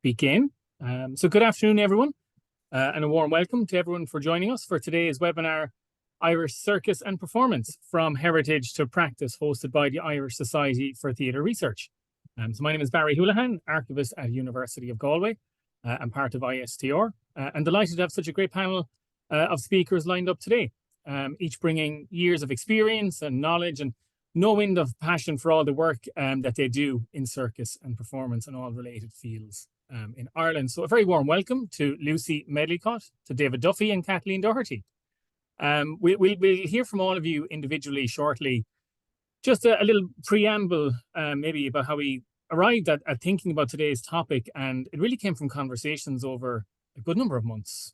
begin. So good afternoon, everyone, and a warm welcome to everyone for joining us for today's webinar, Irish Circus and Performance, From Heritage to Practice, hosted by the Irish Society for Theatre Research. So my name is Barry Houlihan, archivist at University of Galway. I'm part of ISTR, and delighted to have such a great panel of speakers lined up today, each bringing years of experience and knowledge and no end of passion for all the work that they do in circus and performance and all related fields in Ireland. So a very warm welcome to Lucy Medlycott, to David Duffy and Kathleen Doherty. We'll hear from all of you individually shortly. Just a little preamble maybe about how we arrived at thinking about today's topic, and it really came from conversations over a good number of months.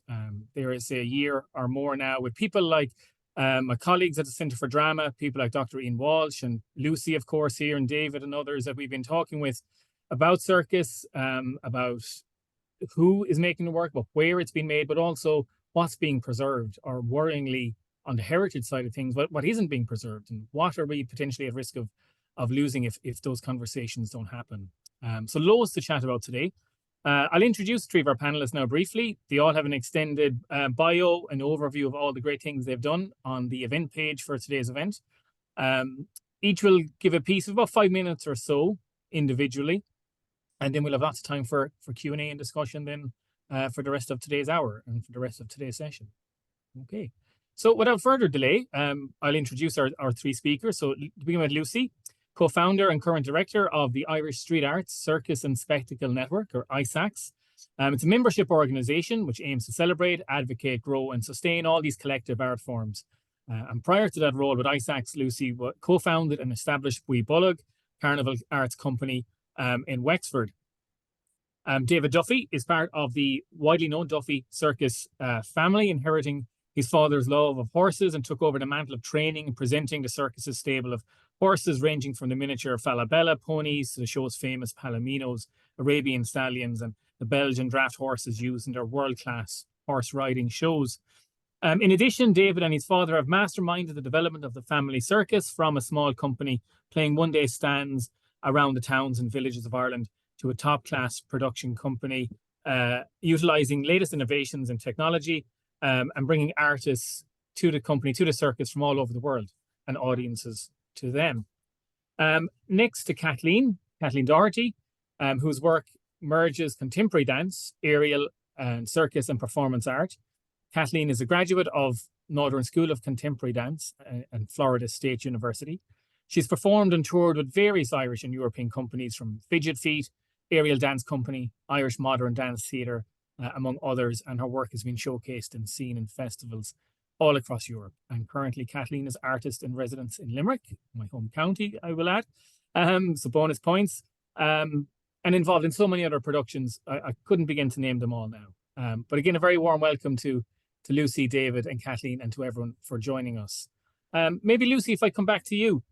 There is a year or more now with people like my colleagues at the Centre for Drama, people like Dr. Ian Walsh and Lucy, of course, here, and David and others that we've been talking with about circus, about who is making the work, but where it's been made, but also what's being preserved, or worryingly on the heritage side of things, what isn't being preserved, and what are we potentially at risk of losing if those conversations don't happen. So loads to chat about today. I'll introduce three of our panelists now briefly. They all have an extended bio, an overview of all the great things they've done on the event page for today's event. Each will give a piece of about 5 minutes or so individually, and then we'll have lots of time for Q&A and discussion then for the rest of today's hour and for the rest of today's session. Okay, so without further delay, I'll introduce our three speakers. So to begin with, Lucy, co-founder and current director of the Irish Street Arts Circus and Spectacle Network, or ISACS. It's a membership organisation which aims to celebrate, advocate, grow and sustain all these collective art forms. And prior to that role with ISACS, Lucy co-founded and established Bui Bullock Carnival Arts Company in Wexford. David Duffy is part of the widely known Duffy circus family, inheriting his father's love of horses, and took over the mantle of training and presenting the circus's stable of horses ranging from the miniature Falabella ponies to the show's famous Palominos, Arabian stallions, and the Belgian draft horses used in their world-class horse riding shows. In addition, David and his father have masterminded the development of the family circus from a small company playing one-day stands around the towns and villages of Ireland to a top-class production company, utilising latest innovations in technology and bringing artists to the company, to the circus from all over the world, and audiences to them. Next to Kathleen Doherty, whose work merges contemporary dance, aerial and circus and performance art. Kathleen is a graduate of Northern School of Contemporary Dance and Florida State University. She's performed and toured with various Irish and European companies, from Fidget Feet, Aerial Dance Company, Irish Modern Dance Theatre, among others, and her work has been showcased and seen in festivals all across Europe. And currently Kathleen is artist in residence in Limerick, my home county, I will add. So bonus points. And involved in so many other productions, I couldn't begin to name them all now. But again, a very warm welcome to Lucy, David and Kathleen, and to everyone for joining us. Maybe Lucy, if I come back to you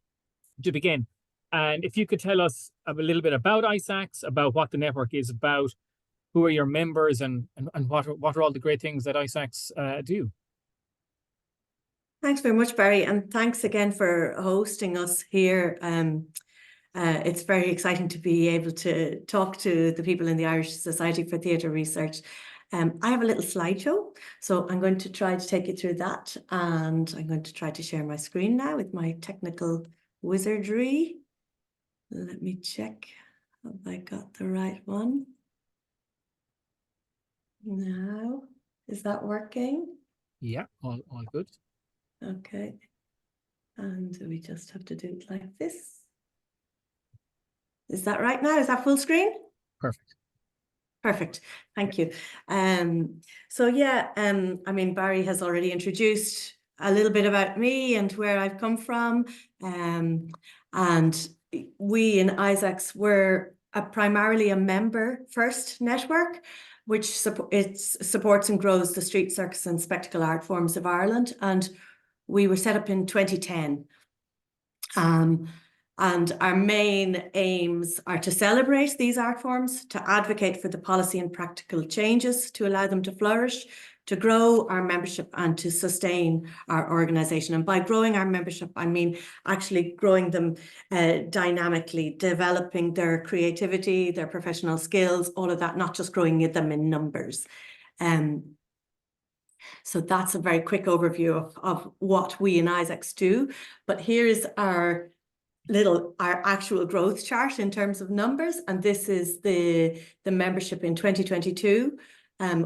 to begin, and if you could tell us a little bit about ISACS, about what the network is about, who are your members, and what are all the great things that ISACS do? Thanks very much, Barry, and thanks again for hosting us here. It's very exciting to be able to talk to the people in the Irish Society for Theatre Research. I have a little slideshow, so I'm going to try to take you through that, and I'm going to try to share my screen now with my technical wizardry. Let me check. Have I got the right one? Now, is that working? Yeah, all good. Okay. And we just have to do it like this. Is that right now? Is that full screen? Perfect. Perfect. Thank you. So yeah, I mean, Barry has already introduced a little bit about me and where I've come from. And we in ISACS were primarily a member first network, which supports and grows the street circus and spectacle art forms of Ireland. And we were set up in 2010. And our main aims are to celebrate these art forms, to advocate for the policy and practical changes to allow them to flourish, to grow our membership and to sustain our organisation. And by growing our membership, I mean actually growing them dynamically, developing their creativity, their professional skills, all of that, not just growing them in numbers. So that's a very quick overview of what we in ISACS do. But here is our actual growth chart in terms of numbers. And this is the membership in 2022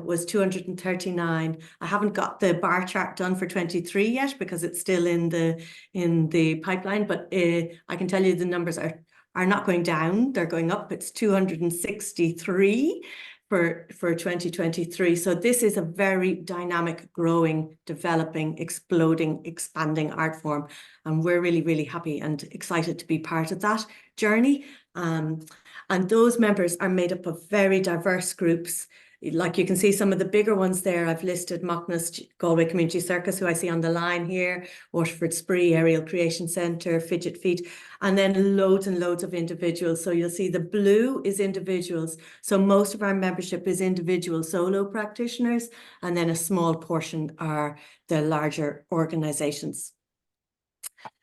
was 239. I haven't got the bar chart done for 23 yet because it's still in the pipeline, but I can tell you the numbers are not going down, they're going up. It's 263 for 2023. So this is a very dynamic, growing, developing, exploding, expanding art form. And we're really, really happy and excited to be part of that journey. And those members are made up of very diverse groups. Like you can see some of the bigger ones there. I've listed Mockness, Galway Community Circus, who I see on the line here, Waterford Spree, Aerial Creation Centre, Fidget Feet, and then loads and loads of individuals. So you'll see the blue is individuals. So most of our membership is individual solo practitioners, and then a small portion are the larger organisations.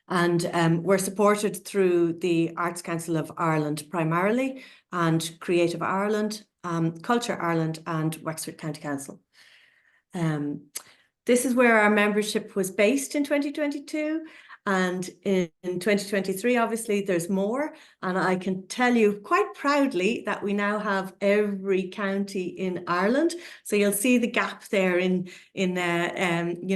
And we're supported through the Arts Council of Ireland primarily, and Creative Ireland, Culture Ireland, and Wexford County Council. This is where our membership was based in 2022. And in 2023, obviously, there's more. And I can tell you quite proudly that we now have every county in Ireland. So you'll see the gap there in you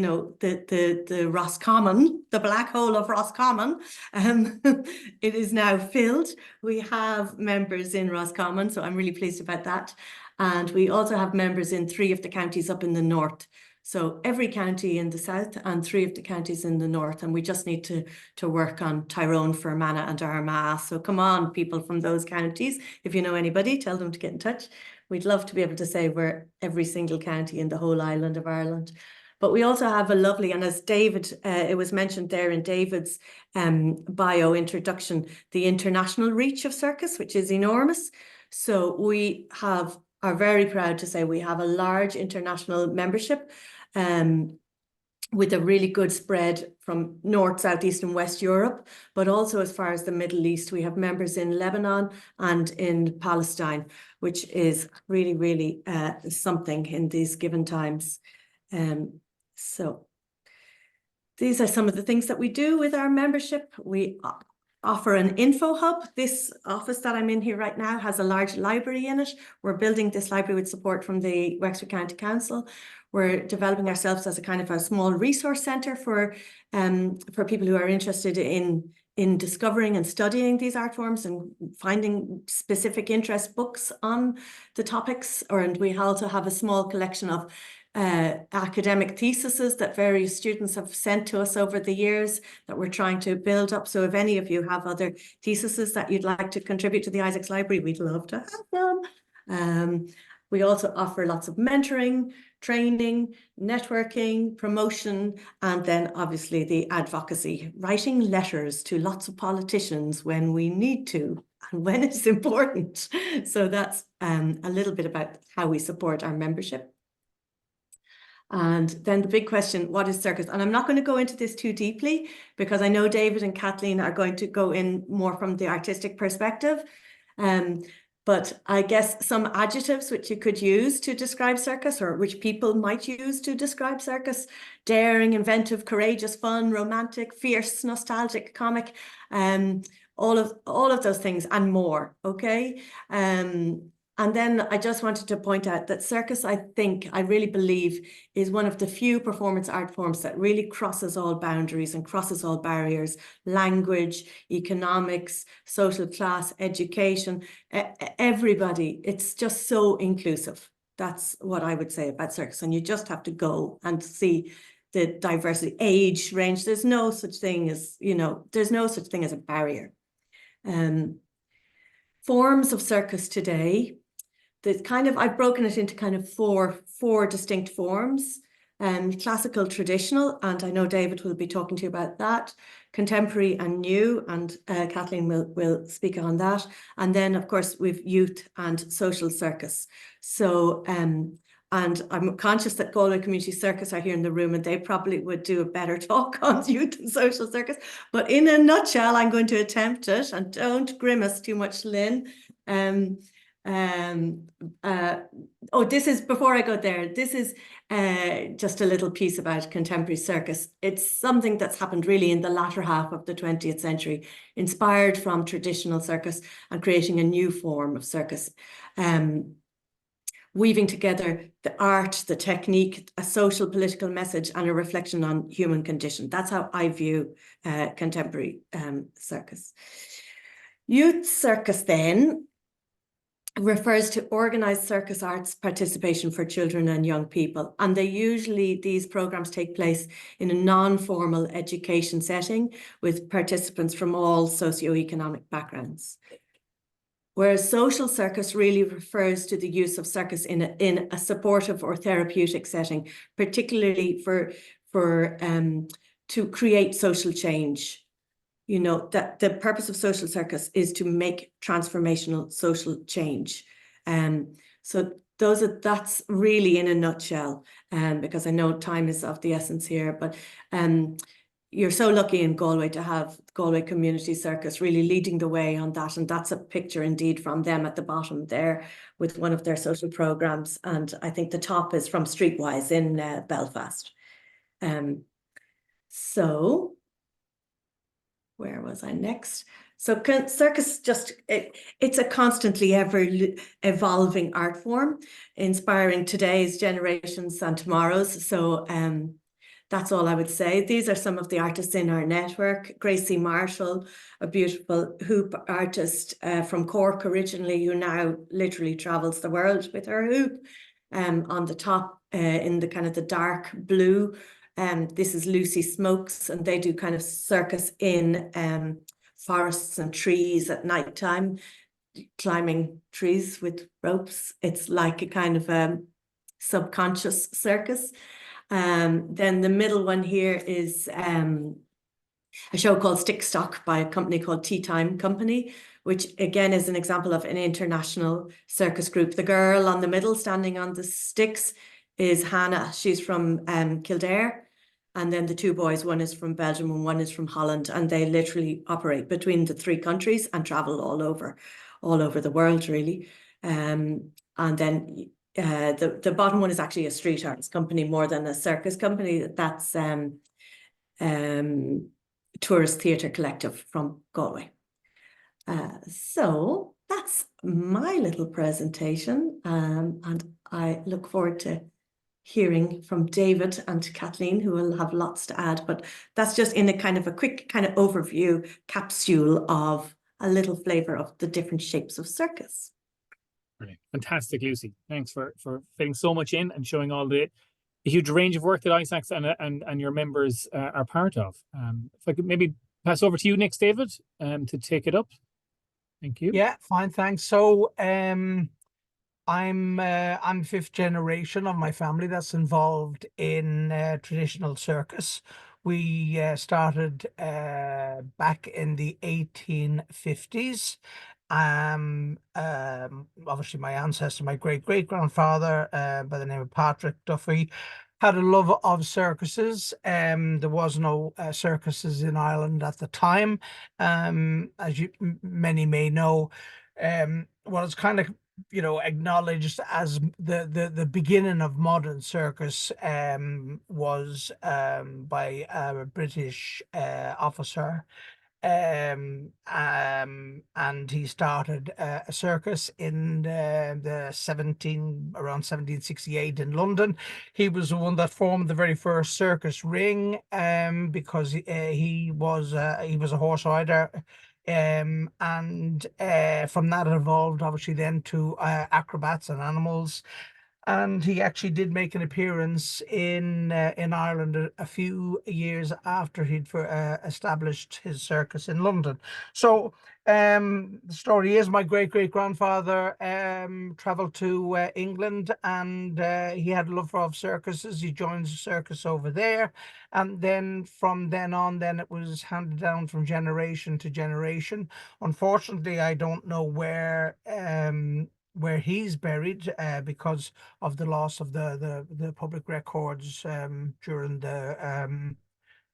know, the Roscommon, the black hole of Roscommon. It is now filled. We have members in Roscommon, so I'm really pleased about that. And we also have members in 3 of the counties up in the north. So every county in the south and 3 of the counties in the north. And we just need to work on Tyrone, Fermanagh and Armagh. So come on, people from those counties. If you know anybody, tell them to get in touch. We'd love to be able to say we're every single county in the whole island of Ireland. But we also have a lovely, and as David, it was mentioned there in David's bio introduction, the international reach of Circus, which is enormous. So we are very proud to say we have a large international membership, with a really good spread from North, South, East and West Europe, but also as far as the Middle East. We have members in Lebanon and in Palestine, which is really, really something in these given times. So these are some of the things that we do with our membership. We offer an info hub. This office that I'm in here right now has a large library in it. We're building this library with support from the Wexford County Council. We're developing ourselves as a kind of a small resource centre for people who are interested in discovering and studying these art forms and finding specific interest books on the topics. And we also have a small collection of academic theses that various students have sent to us over the years that we're trying to build up. So if any of you have other theses that you'd like to contribute to the ISACS library, we'd love to have them. We also offer lots of mentoring, training, networking, promotion, and then obviously the advocacy, writing letters to lots of politicians when we need to and when it's important. So that's a little bit about how we support our membership. And then the big question, what is Circus? And I'm not going to go into this too deeply because I know David and Kathleen are going to go in more from the artistic perspective. But I guess some adjectives which you could use to describe Circus, or which people might use to describe Circus: daring, inventive, courageous, fun, romantic, fierce, nostalgic, comic, all of those things and more, okay? And then I just wanted to point out that Circus, I really believe, is one of the few performance art forms that really crosses all boundaries and crosses all barriers: language, economics, social class, education, everybody. It's just so inclusive. That's what I would say about Circus. And you just have to go and see the diversity, age range. There's no such thing as, there's no such thing as a barrier. Forms of Circus today. I've broken it into kind of four distinct forms. classical, traditional, and I know David will be talking to you about that, contemporary and new, and Kathleen will speak on that. And then, of course, we've youth and social circus. So, and I'm conscious that Galway Community Circus are here in the room, and they probably would do a better talk on youth and social circus. But in a nutshell, I'm going to attempt it, and don't grimace too much, Lynn. This is, before I go there, this is just a little piece about contemporary circus. It's something that's happened really in the latter half of the 20th century, inspired from traditional circus and creating a new form of circus, weaving together the art, the technique, a social political message, and a reflection on human condition. That's how I view contemporary circus. Youth circus then refers to organised circus arts participation for children and young people. And these programs take place in a non-formal education setting with participants from all socioeconomic backgrounds. Whereas social circus really refers to the use of circus in a supportive or therapeutic setting, particularly to create social change. You know, that the purpose of social circus is to make transformational social change. So that's really in a nutshell, because I know time is of the essence here, but you're so lucky in Galway to have Galway Community Circus really leading the way on that. And that's a picture indeed from them at the bottom there with one of their social programs. And I think the top is from Streetwise in Belfast. So where was I next? So circus it's a constantly ever evolving art form, inspiring today's generations and tomorrow's. So that's all I would say. These are some of the artists in our network. Gracie Marshall, a beautiful hoop artist from Cork originally, who now literally travels the world with her hoop. On the top, in the kind of the dark blue, this is Lucy Smokes, and they do kind of circus in forests and trees at night time, climbing trees with ropes. It's like a kind of subconscious circus. Then the middle one here is a show called Stick Stock by a company called Tea Time Company, which again is an example of an international circus group. The girl on the middle standing on the sticks is Hannah. She's from Kildare. And then the two boys, one is from Belgium and one is from Holland. And they literally operate between the three countries and travel all over the world, really. And then the bottom one is actually a street arts company more than a circus company. That's Tourist Theatre Collective from Galway. So that's my little presentation, and I look forward to hearing from David and Kathleen, who will have lots to add, but that's just in a kind of a quick kind of overview capsule of a little flavour of the different shapes of circus. Brilliant. Fantastic, Lucy. Thanks for fitting so much in and showing all the huge range of work that ISACS and your members are part of. If I could maybe pass over to you next, David, to take it up. Thank you. Yeah, fine, thanks. So I'm fifth generation of my family that's involved in traditional circus. We started back in the 1850s. Obviously my ancestor, my great-great-grandfather by the name of Patrick Duffy, had a love of circuses. There was no circuses in Ireland at the time. As many may know, well, it's kind of, you know, acknowledged as the beginning of modern circus was by a British officer, and he started a circus in around 1768 in London. He was the one that formed the very first circus ring, because he was a horse rider. And from that it evolved obviously then to acrobats and animals. And he actually did make an appearance in Ireland a few years after he'd established his circus in London. So the story is my great-great-grandfather traveled to England, and he had a love of circuses. He joins a circus over there, and then from then on, then it was handed down from generation to generation. Unfortunately, I don't know where he's buried because of the loss of the public records during the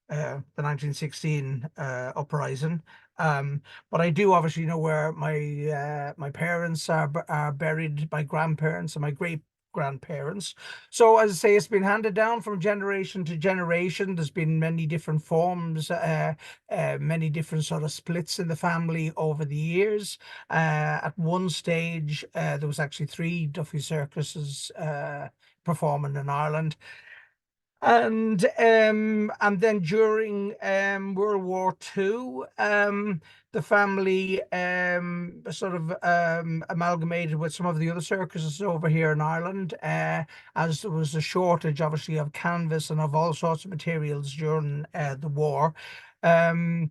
1916 uprising. But I do obviously know where my parents are buried, my grandparents and my great grandparents. So as I say, it's been handed down from generation to generation. There's been many different forms, many different sort of splits in the family over the years. At one stage, there was actually 3 Duffy circuses performing in Ireland. And then during World War II, the family sort of amalgamated with some of the other circuses over here in Ireland, as there was a shortage, obviously, of canvas and of all sorts of materials during the war. The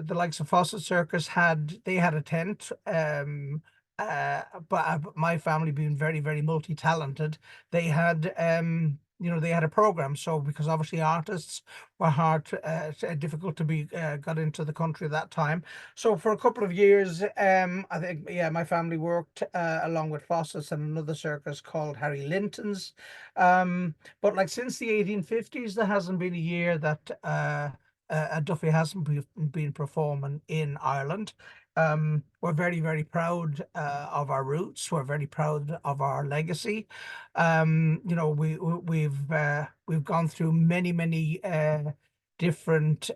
likes of Fawcett Circus had a tent. But my family being very, very multi-talented, they had they had a program. So because obviously artists were difficult to be got into the country at that time. So for a couple of years, I think, my family worked along with Fawcett's and another circus called Harry Linton's. But like since the 1850s, there hasn't been a year that a Duffy hasn't been performing in Ireland. We're very, very proud of our roots. We're very proud of our legacy. We've gone through many different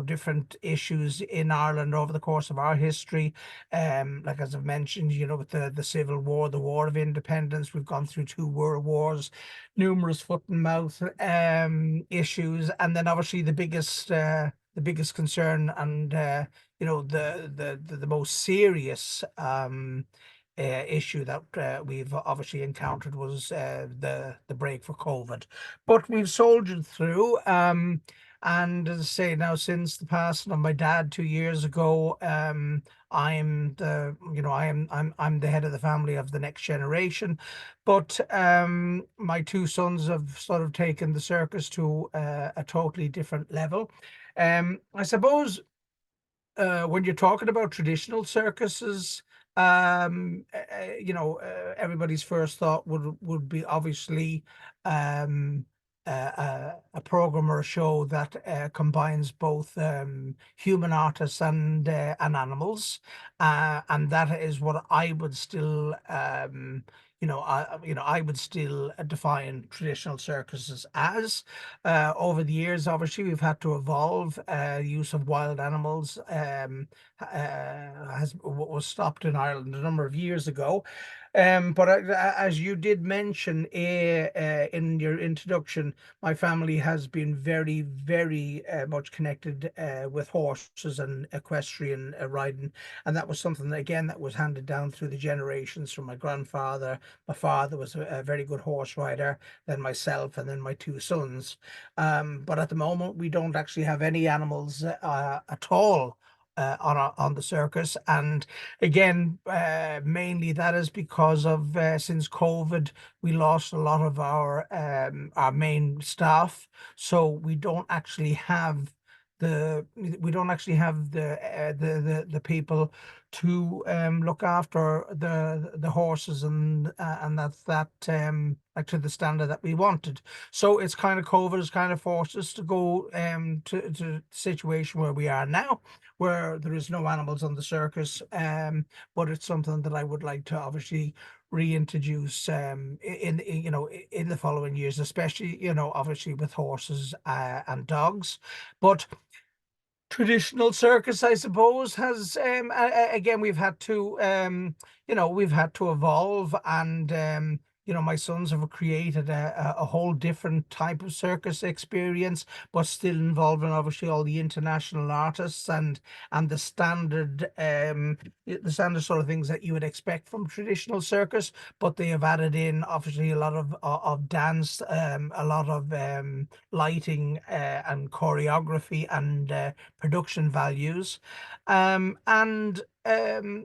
different issues in Ireland over the course of our history. Like as I've mentioned, with the Civil War, the War of Independence, we've gone through 2 world wars, numerous foot and mouth issues, and then obviously the biggest concern and the most serious issue that we've obviously encountered was the break for COVID. But we've soldiered through, and as I say, now since the passing of my dad 2 years ago, I'm the head of the family of the next generation. But my 2 sons have sort of taken the circus to a totally different level. I suppose when you're talking about traditional circuses, everybody's first thought would be obviously a program or a show that combines both human artists and animals, and that is what I would still I would still define traditional circuses as. Over the years, obviously, we've had to evolve. Use of wild animals was stopped in Ireland a number of years ago. But as you did mention in your introduction, my family has been very, very much connected with horses and equestrian riding, and that was something that, again, that was handed down through the generations from my grandfather. My father was a very good horse rider, then myself, and then my 2 sons. But at the moment, we don't actually have any animals at all on the circus, and again, mainly that is because of since COVID, we lost a lot of our main staff, so we don't actually have the people to look after the horses and that like to the standard that we wanted. So it's kind of COVID has kind of forced us to go to the situation where we are now, where there is no animals on the circus, but it's something that I would like to obviously reintroduce in the following years, especially obviously with horses and dogs. But traditional circus, I suppose, has again, we've had to evolve, and my sons have created a whole different type of circus experience, but still involving obviously all the international artists and the standard sort of things that you would expect from traditional circus. But they have added in obviously a lot of dance, a lot of lighting and choreography and production values, and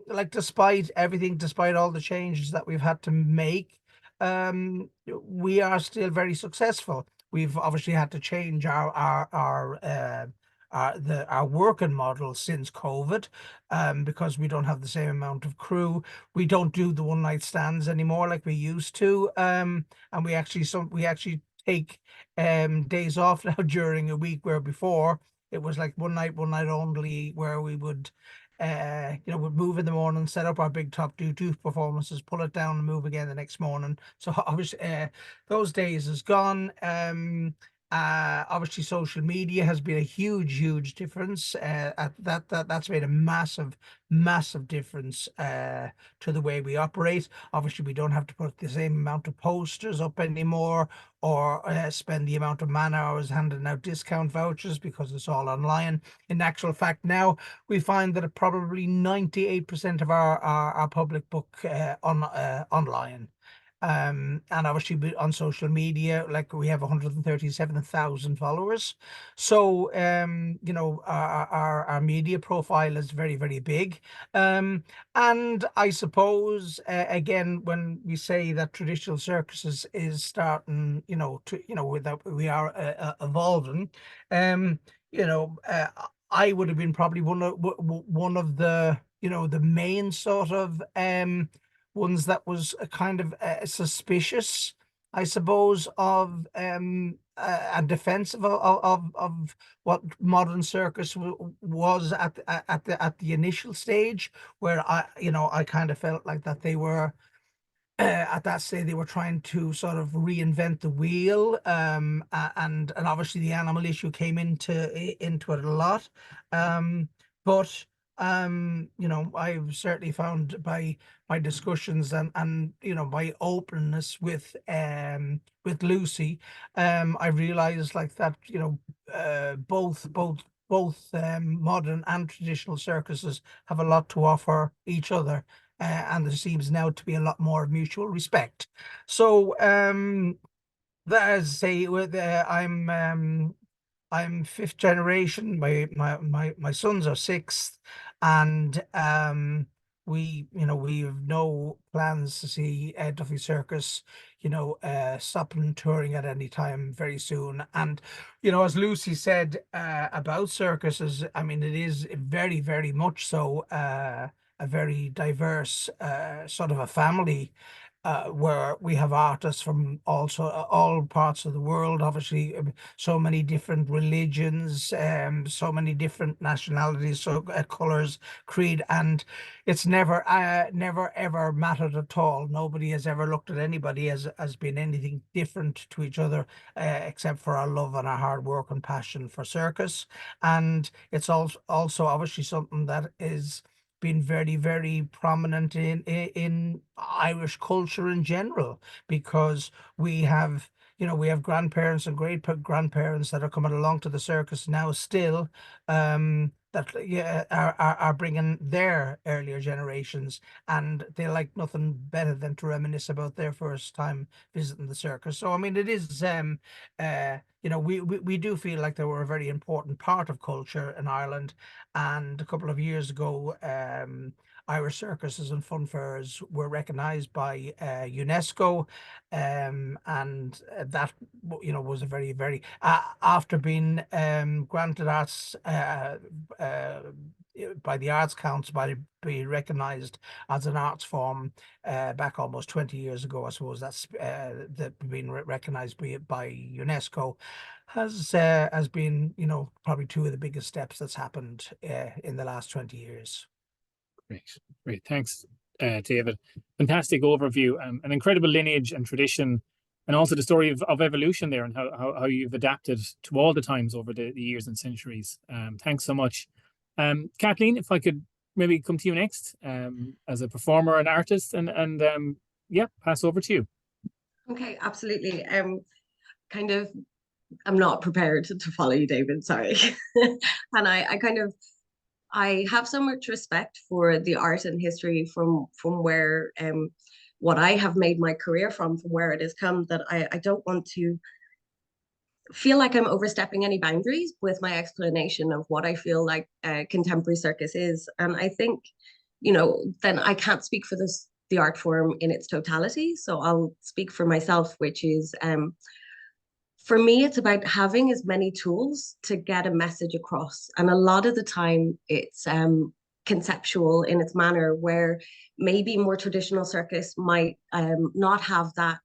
like despite everything, despite all the changes that we've had to make, we are still very successful. We've obviously had to change our working model since COVID, because we don't have the same amount of crew. We don't do the one night stands anymore like we used to, and we actually take days off now during a week, where before it was like one night only, where we would we'd move in the morning, set up our big top, do two performances, pull it down and move again the next morning. So obviously those days is gone. Obviously social media has been a huge difference. That's made a massive difference to the way we operate. Obviously we don't have to put the same amount of posters up anymore, or spend the amount of man hours handing out discount vouchers, because it's all online. In actual fact, now we find that probably 98% of our public book online. And obviously on social media, like we have 137,000 followers. So our media profile is very big. And I suppose again, when we say that traditional circuses is starting, we are evolving. I would have been probably one of the the main sort of ones that was kind of suspicious, I suppose, of and defensive of what modern circus was at the initial stage, where I kind of felt like that they were at that stage they were trying to sort of reinvent the wheel, and obviously the animal issue came into it a lot, but I've certainly found by my discussions and my openness with Lucy, I realized like that both modern and traditional circuses have a lot to offer each other, and there seems now to be a lot more mutual respect. So that, as I say, with I'm fifth generation. My sons are sixth, and we have no plans to see Duffy Circus stopping touring at any time very soon. And as Lucy said about circuses, I mean, it is very much so a very diverse sort of a family, where we have artists from all parts of the world. Obviously, so many different religions, so many different nationalities, so colors, creed, and it's never ever mattered at all. Nobody has ever looked at anybody as being anything different to each other, except for our love and our hard work and passion for circus. And it's also obviously something that is been very prominent in Irish culture in general, because we have grandparents and great grandparents that are coming along to the circus now still, that are bringing their earlier generations, and they like nothing better than to reminisce about their first time visiting the circus. So I mean, it is we do feel like they were a very important part of culture in Ireland. And a couple of years ago, Irish circuses and fun fairs were recognised by UNESCO, and that was a very after being granted arts by the Arts Council, by being recognised as an arts form back almost 20 years ago. I suppose that's that being recognised by UNESCO has been probably two of the biggest steps that's happened in the last 20 years. Great. Thanks, David. Fantastic overview. An incredible lineage and tradition, and also the story of evolution there, and how you've adapted to all the times over the years and centuries. Thanks so much. Kathleen, if I could maybe come to you next, as a performer and artist, and yeah, pass over to you. Okay, absolutely. Kind of, I'm not prepared to follow you, David, sorry. And I have so much respect for the art and history from where what I have made my career from where it has come, that I don't want to feel like I'm overstepping any boundaries with my explanation of what I feel like contemporary circus is. And I think, then I can't speak for the art form in its totality. So I'll speak for myself, which is for me, it's about having as many tools to get a message across. And a lot of the time it's conceptual in its manner, where maybe more traditional circus might not have that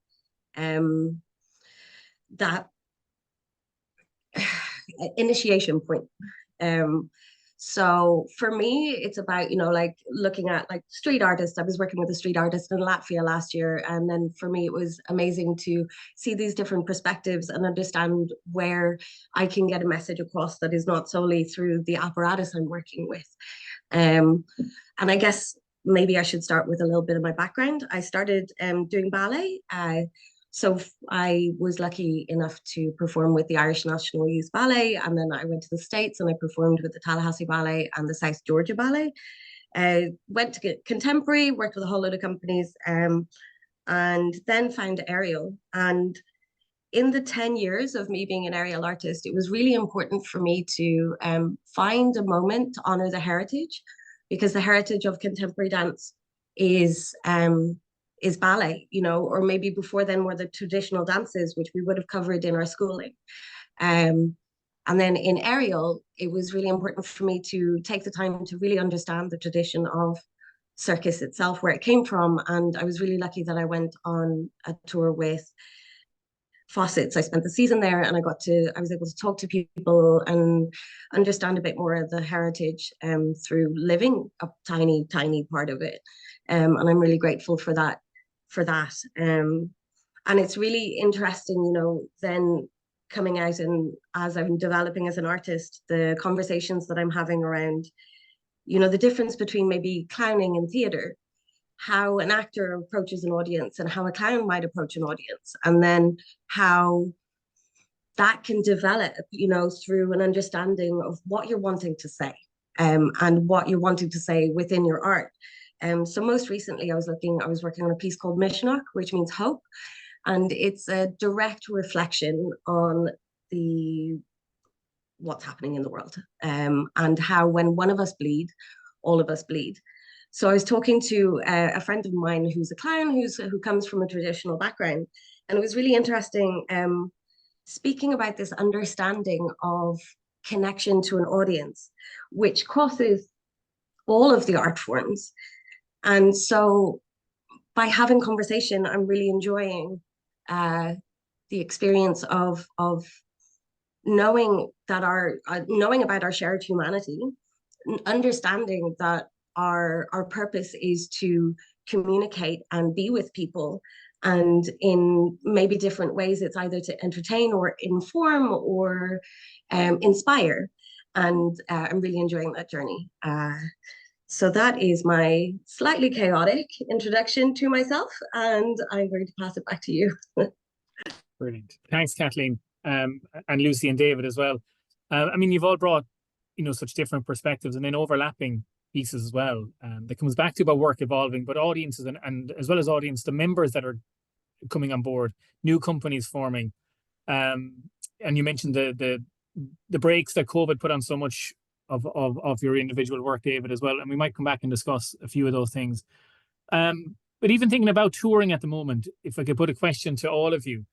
that initiation point. So for me, it's about, like looking at like street artists. I was working with a street artist in Latvia last year. And then for me, it was amazing to see these different perspectives and understand where I can get a message across that is not solely through the apparatus I'm working with. And I guess maybe I should start with a little bit of my background. I started doing ballet. So I was lucky enough to perform with the Irish National Youth Ballet, and then I went to the States and I performed with the Tallahassee Ballet and the South Georgia Ballet. Went to get contemporary, worked with a whole load of companies, and then found aerial. And in the 10 years of me being an aerial artist, it was really important for me to find a moment to honor the heritage, because the heritage of contemporary dance is ballet, or maybe before then were the traditional dances, which we would have covered in our schooling. And then in aerial, it was really important for me to take the time to really understand the tradition of circus itself, where it came from. And I was really lucky that I went on a tour with Fawcett's. I spent the season there, and I was able to talk to people and understand a bit more of the heritage through living a tiny part of it. And I'm really grateful for that. And it's really interesting, then coming out, and as I'm developing as an artist, the conversations that I'm having around, the difference between maybe clowning and theatre, how an actor approaches an audience and how a clown might approach an audience, and then how that can develop, through an understanding of what you're wanting to say, and what you're wanting to say within your art. So most recently I was working on a piece called Mishnach, which means hope. And it's a direct reflection on what's happening in the world, and how when one of us bleed, all of us bleed. So I was talking to a friend of mine who's a clown, who comes from a traditional background. And it was really interesting speaking about this understanding of connection to an audience, which crosses all of the art forms. And so by having conversation, I'm really enjoying the experience of knowing about our shared humanity, understanding that our purpose is to communicate and be with people, and in maybe different ways. It's either to entertain or inform or inspire. And I'm really enjoying that journey. So that is my slightly chaotic introduction to myself, and I'm going to pass it back to you. Brilliant. Thanks, Kathleen, and Lucy and David as well. You've all brought, such different perspectives and then overlapping pieces as well. That comes back to about work evolving, but audiences and as well as audience, the members that are coming on board, new companies forming. And you mentioned the breaks that COVID put on so much of your individual work, David, as well. And we might come back and discuss a few of those things. But even thinking about touring at the moment, if I could put a question to all of you,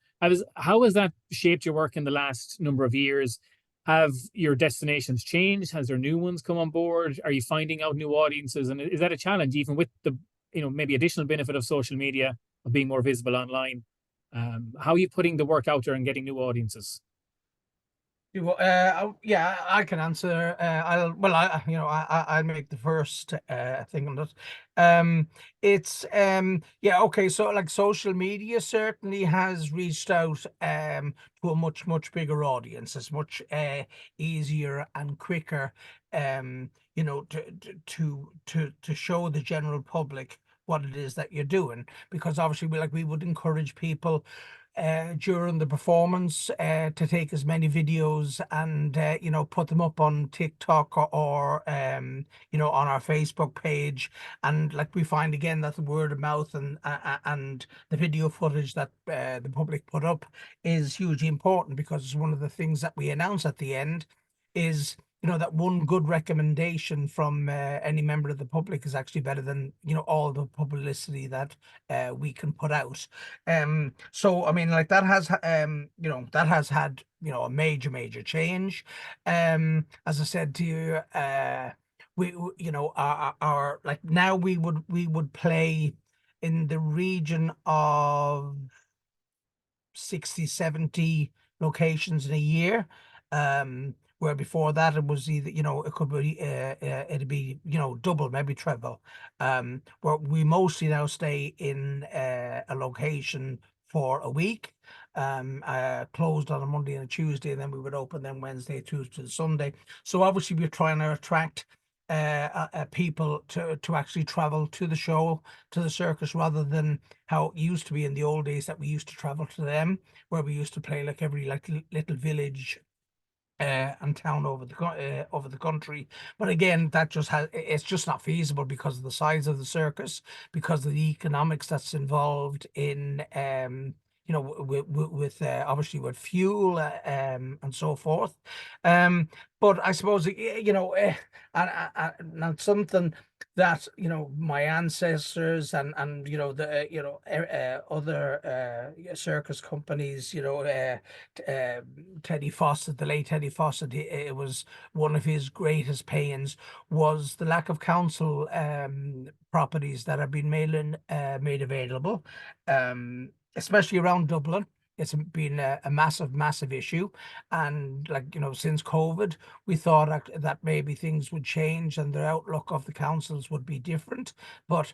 how has that shaped your work in the last number of years? Have your destinations changed? Has there new ones come on board? Are you finding out new audiences? And is that a challenge, even with the, maybe additional benefit of social media, of being more visible online? How are you putting the work out there and getting new audiences? Yeah, I can answer. I'll make the first thing on that. Okay. So like social media certainly has reached out to a much bigger audience. It's much easier and quicker, to show the general public what it is that you're doing, because obviously we would encourage people during the performance to take as many videos and you know, put them up on TikTok or you know, on our Facebook page. And like, we find again that the word of mouth and the video footage that the public put up is hugely important, because it's one of the things that we announce at the end is, you know, that one good recommendation from any member of the public is actually better than, you know, all the publicity that we can put out. So I mean, like, that has you know, that has had, you know, a major change. As I said to you, we you know, our like, now we would play in the region of 60-70 locations in a year, where before that it was either, you know, it could be it'd be, you know, double, maybe treble. Where we mostly now stay in a location for a week, closed on a Monday and a Tuesday, and then we would open them Wednesday, Tuesday to Sunday. So obviously we're trying to attract people to actually travel to the show, to the circus, rather than how it used to be in the old days, that we used to travel to them, where we used to play like every like little village and town over the country. But again, that just it's just not feasible because of the size of the circus, because of the economics that's involved in you know, with obviously with fuel and so forth. But I suppose, you know, and something that, you know, my ancestors and you know, the you know, other circus companies, you know, Teddy Fawcett, the late Teddy Fawcett, it was one of his greatest pains was the lack of council properties that have been made available, especially around Dublin. It's been a massive issue, and like, you know, since COVID, we thought that maybe things would change and the outlook of the councils would be different. But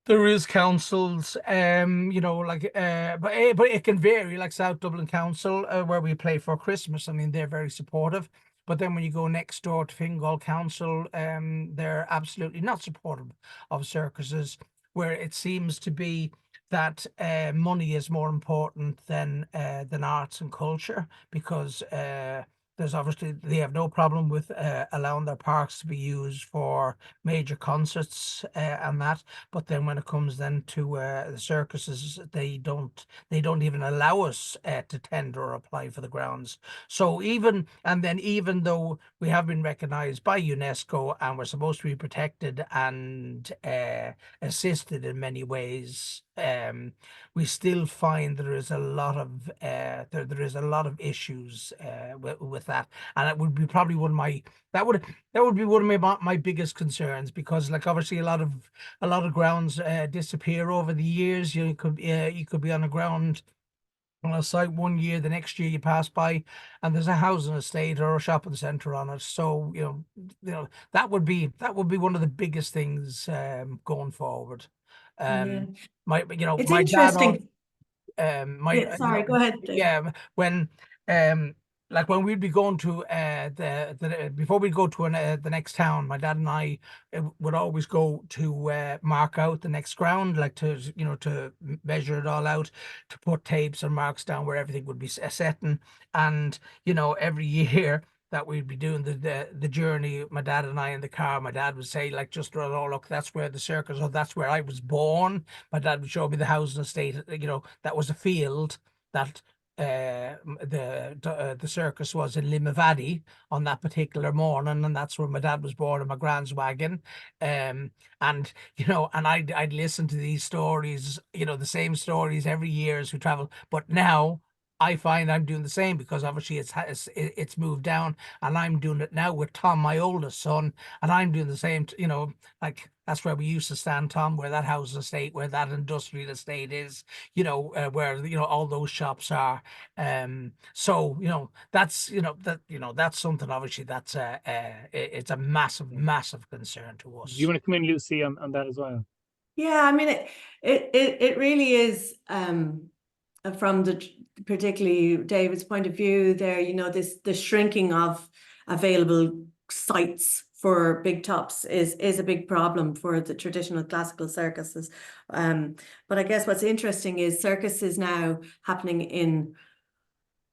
there is councils, you know, like, but it can vary. Like South Dublin Council, where we play for Christmas, I mean, they're very supportive. But then when you go next door to Fingal Council, they're absolutely not supportive of circuses, where it seems to be that money is more important than arts and culture, because there's obviously, they have no problem with allowing their parks to be used for major concerts and that, but then when it comes then to the circuses, they don't even allow us to tender or apply for the grounds. So even though we have been recognized by UNESCO and we're supposed to be protected and assisted in many ways, we still find there is a lot of there is a lot of issues with that, and it would be probably one of my that would be one of my biggest concerns, because like, obviously a lot of grounds disappear over the years. You could be on a ground, on a site one year, the next year you pass by and there's a housing estate or a shopping centre on it. So you know, that would be one of the biggest things going forward. Yeah. It's My interesting. dad, my Yeah, sorry, go ahead, Dave. yeah, when like when we'd be going to the before we go to the next town, my dad and I would always go to mark out the next ground, like to, you know, to measure it all out, to put tapes and marks down where everything would be setting. And you know, every year that we'd be doing the journey, my dad and I in the car, my dad would say, like, just, oh look, that's where the circus, or that's where I was born. My dad would show me the housing estate, you know, that was a field that the circus was in Limavady on that particular morning, and that's where my dad was born in my grand's wagon. And you know, and I'd listen to these stories, you know, the same stories every year as we travel. But now I find I'm doing the same, because obviously it's moved down, and I'm doing it now with Tom, my oldest son, and I'm doing the same. You know, like, that's where we used to stand, Tom, where that housing estate, where that industrial estate is, you know, where, you know, all those shops are. So you know, that's, you know, that's something obviously that's it's a massive concern to us. Do you want to come in, Lucy, on that as well? Yeah, I mean, it really is, from particularly David's point of view there, you know, the shrinking of available sites for big tops is a big problem for the traditional classical circuses. But I guess what's interesting is circus is now happening in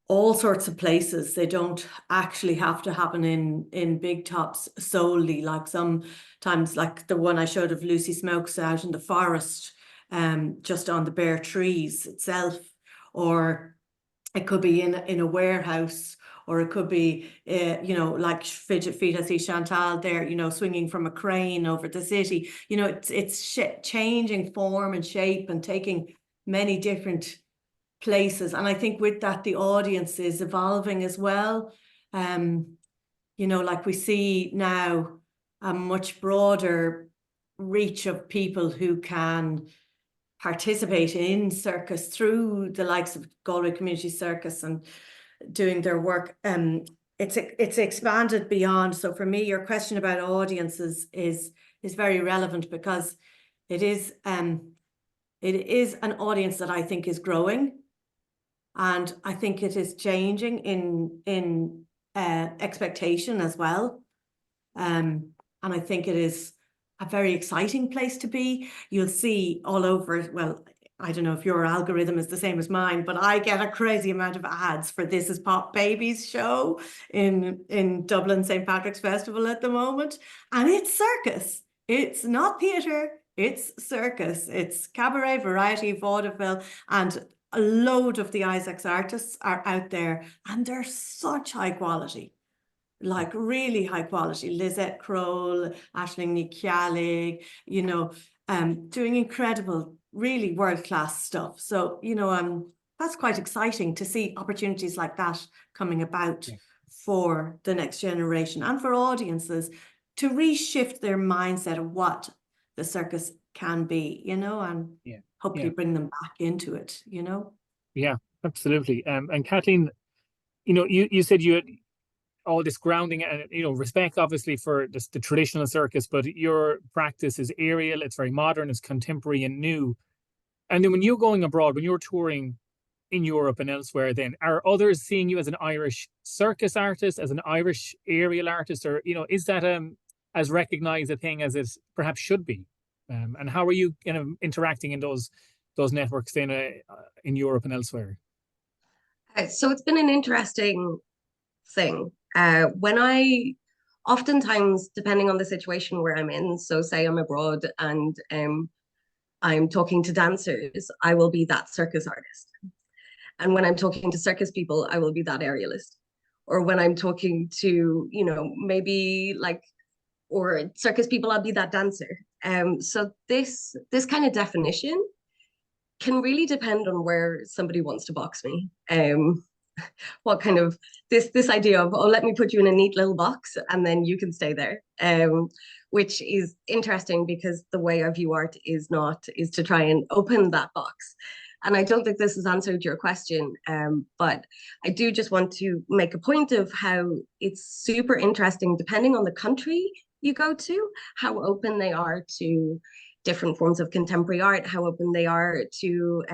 all sorts of places. They don't actually have to happen in big tops solely, like sometimes, like the one I showed of Lucy Smokes out in the forest, just on the bare trees itself, or it could be in a warehouse, or it could be, you know, like Fidget Feet, I see Chantal there, you know, swinging from a crane over the city. You know, it's changing form and shape and taking many different places. And I think with that, the audience is evolving as well. You know, like we see now a much broader reach of people who can participate in circus through the likes of Galway Community Circus and doing their work. It's expanded beyond. So for me, your question about audiences is very relevant, because it is an audience that I think is growing, and I think it is changing in expectation as well. And I think it is a very exciting place to be. You'll see all over, well, I don't know if your algorithm is the same as mine, but I get a crazy amount of ads for This Is Pop Babies show in Dublin St. Patrick's Festival at the moment. And it's circus. It's not theatre, it's circus. It's cabaret, variety, vaudeville, and a load of the ISACS artists are out there, and they're such high quality. Like really high quality. Lizette Kroll, Aisling Nikialig, you know, doing incredible, really world-class stuff. So, you know, that's quite exciting to see opportunities like that coming about for the next generation and for audiences to reshift their mindset of what the circus can be, you know, and hopefully bring them back into it, you know. Yeah, absolutely. And Kathleen, you know, you said you had all this grounding and, you know, respect obviously for the traditional circus, but your practice is aerial, it's very modern, it's contemporary and new. And then when you're going abroad, when you're touring in Europe and elsewhere, then are others seeing you as an Irish circus artist, as an Irish aerial artist, or, you know, is that as recognized a thing as it perhaps should be? And how are you kind of interacting in those networks then in Europe and elsewhere? So it's been an interesting thing. When I oftentimes, depending on the situation where I'm in, so say I'm abroad and I'm talking to dancers, I will be that circus artist. And when I'm talking to circus people, I will be that aerialist. Or when I'm talking to, you know, maybe like, or circus people, I'll be that dancer. So this kind of definition can really depend on where somebody wants to box me. What kind of this idea of, oh, let me put you in a neat little box and then you can stay there, which is interesting because the way I view art is to try and open that box. And I don't think this has answered your question, but I do just want to make a point of how it's super interesting, depending on the country you go to, how open they are to different forms of contemporary art, how open they are to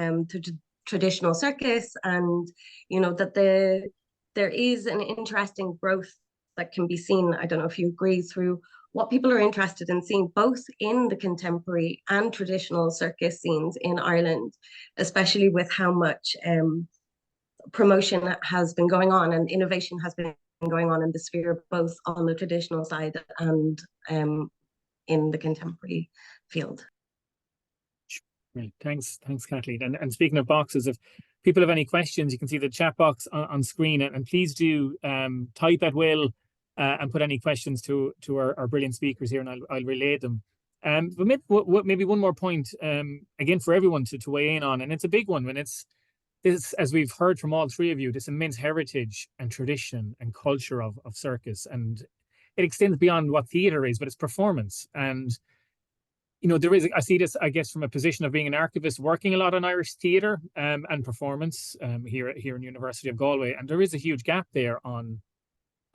traditional circus, and you know that there is an interesting growth that can be seen. I don't know if you agree, through what people are interested in seeing both in the contemporary and traditional circus scenes in Ireland, especially with how much promotion has been going on and innovation has been going on in the sphere, both on the traditional side and in the contemporary field. Right. Thanks, Kathleen. And speaking of boxes, if people have any questions, you can see the chat box on screen, and please do type at will and put any questions to our brilliant speakers here, and I'll relay them. But maybe one more point again for everyone to weigh in on, and it's a big one when it's this, as we've heard from all three of you, this immense heritage and tradition and culture of circus, and it extends beyond what theatre is, but it's performance. And you know, there is, I see this, I guess, from a position of being an archivist, working a lot on Irish theatre and performance here in University of Galway. And there is a huge gap there on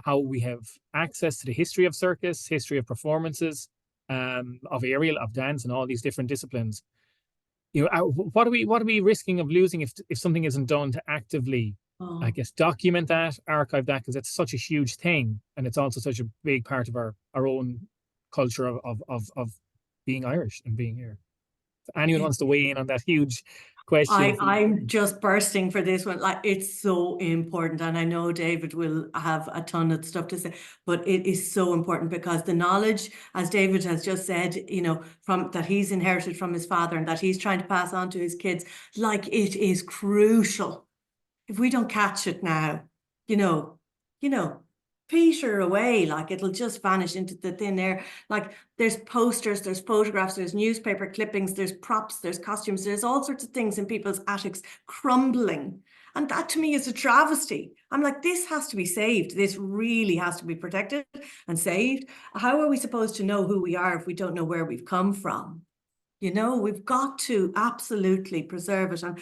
how we have access to the history of circus, history of performances, of aerial, of dance, and all these different disciplines. You know, what are we risking of losing if something isn't done to actively I guess, document that, archive that, because it's such a huge thing, and it's also such a big part of our own culture of being Irish and being here. If anyone wants to weigh in on that huge question? I'm just bursting for this one. Like, it's so important, and I know David will have a ton of stuff to say, but it is so important because the knowledge, as David has just said, you know, from that he's inherited from his father and that he's trying to pass on to his kids, like, it is crucial. If we don't catch it now, you know, peter away, like, it'll just vanish into the thin air. Like, there's posters, there's photographs, there's newspaper clippings, there's props, there's costumes, there's all sorts of things in people's attics crumbling. And that to me is a travesty. I'm like, this has to be saved. This really has to be protected and saved. How are we supposed to know who we are if we don't know where we've come from? You know, we've got to absolutely preserve it. And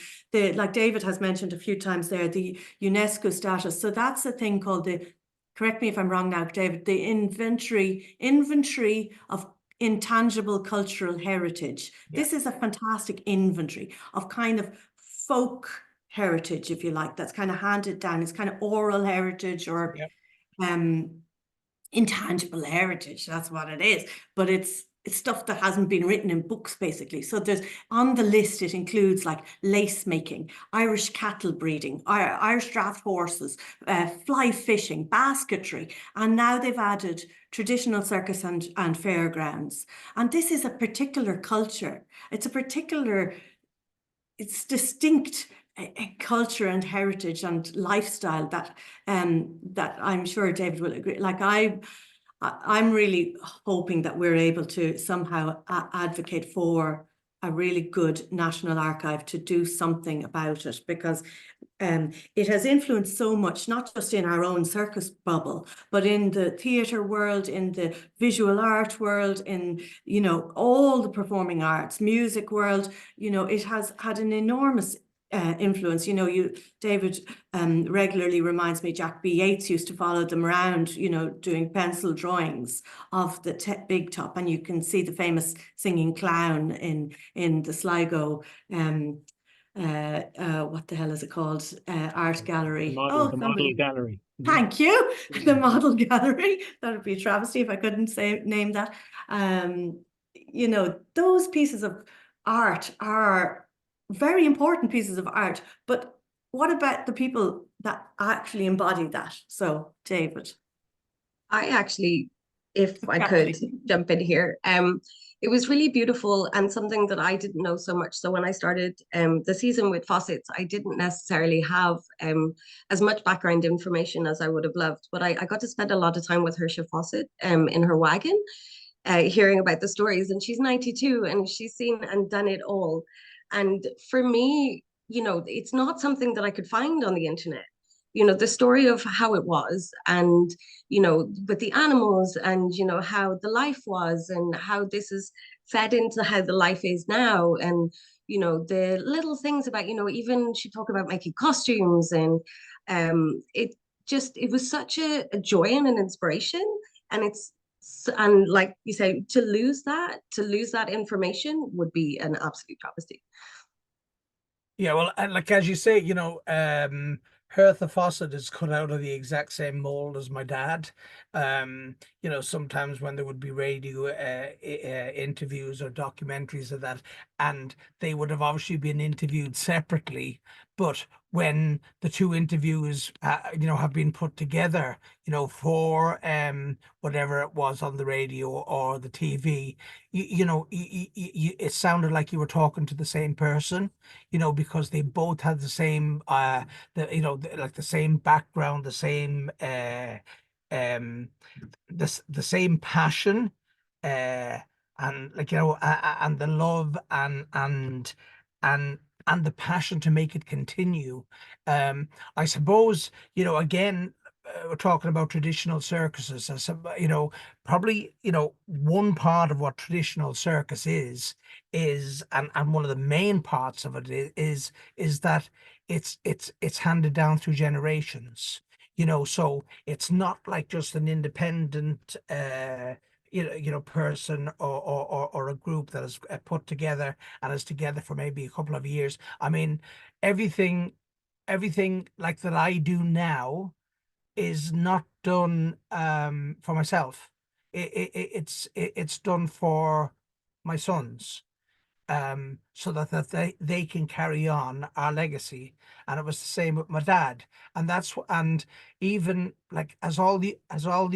like David has mentioned a few times there, the UNESCO status. So that's a thing called correct me if I'm wrong now, David, the inventory of intangible cultural heritage. Yeah. This is a fantastic inventory of kind of folk heritage, if you like, that's kind of handed down. It's kind of oral heritage or intangible heritage. That's what it is. But it's stuff that hasn't been written in books, basically. So there's on the list, it includes like lace making, Irish cattle breeding, Irish draft horses, fly fishing, basketry, and now they've added traditional circus and fairgrounds. And this is a particular culture. It's distinct culture and heritage and lifestyle that I'm sure David will agree. Like, I'm really hoping that we're able to somehow advocate for a really good national archive to do something about it, because it has influenced so much, not just in our own circus bubble, but in the theatre world, in the visual art world, in, you know, all the performing arts, music world. You know, it has had an enormous influence. You know, David regularly reminds me Jack B. Yeats used to follow them around, you know, doing pencil drawings of the big top, and you can see the famous singing clown in the Sligo what the hell is it called, art gallery. The model gallery. Thank you. The model gallery. That would be a travesty if I couldn't name that. You know, those pieces of art are very important pieces of art, but what about the people that actually embody that? So, David. I actually, if I could jump in here, it was really beautiful and something that I didn't know so much. So when I started the season with Fawcett's, I didn't necessarily have as much background information as I would have loved, but I got to spend a lot of time with Hersha Fawcett in her wagon, hearing about the stories. And she's 92 and she's seen and done it all. And for me, you know, it's not something that I could find on the internet. You know, the story of how it was, and, you know, with the animals, and, you know, how the life was, and how this is fed into how the life is now. And, you know, the little things about, you know, even she talked about making costumes, and it was such a joy and an inspiration. And like you say, to lose that information would be an absolute travesty. Yeah, well, and like, as you say, you know, Hertha Fawcett is cut out of the exact same mold as my dad. You know, sometimes when there would be radio interviews or documentaries of that, and they would have obviously been interviewed separately, but when the two interviews, you know, have been put together, you know, for whatever it was on the radio or the TV, you know, it sounded like you were talking to the same person, you know, because they both had the same, you know, like the same background, the same, the same passion, and, like, you know, and the love and the passion to make it continue. I suppose, you know, again, we're talking about traditional circuses. You know, probably, you know, one part of what traditional circus is and one of the main parts of it is that it's handed down through generations. You know, so it's not like just an independent you know, person or a group that is put together and is together for maybe a couple of years. I mean, everything everything like that I do now is not done for myself. It's done for my sons, so that they can carry on our legacy. And it was the same with my dad. And and even like as all the